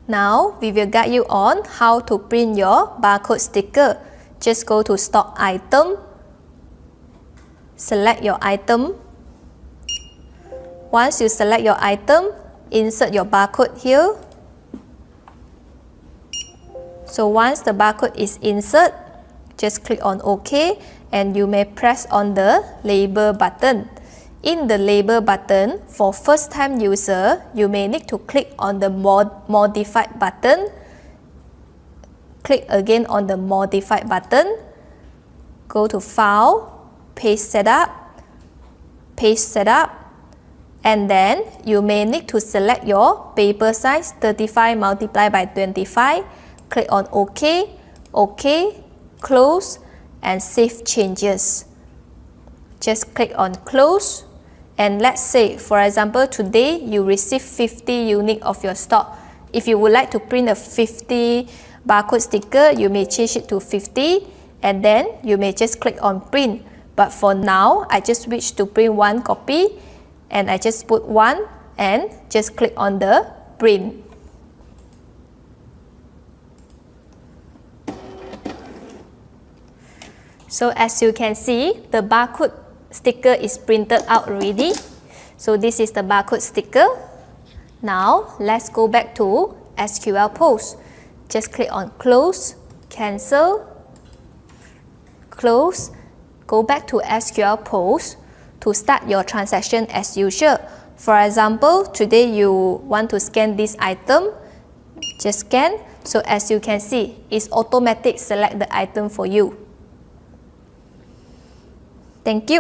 Now, we will guide you on how to print your barcode sticker. Just go to Stock Item, select your item. Once you select your item, insert your barcode here. So once the barcode is inserted, just click on OK and you may press on the label button. In the label button, for first time user, you may need to click on the modify button. Click again on the modify button. Go to File, Page Setup, and then you may need to select your paper size 35 multiplied by 25. Click on OK, OK, Close, and Save Changes. Just click on Close. And let's say, for example, today you receive 50 units of your stock. If you would like to print a 50 barcode sticker, you may change it to 50 and then you may just click on print. But for now, I just wish to print one copy and I just put one and just click on the print. So as you can see, the barcode sticker is printed out already. So this is the barcode sticker. Now let's go back to SQL POS. Just click on Close, Cancel, Close. Go back to SQL POS to start your transaction as usual. For example, today you want to scan this item. Just scan. So as you can see, it's automatic select the item for you. Thank you.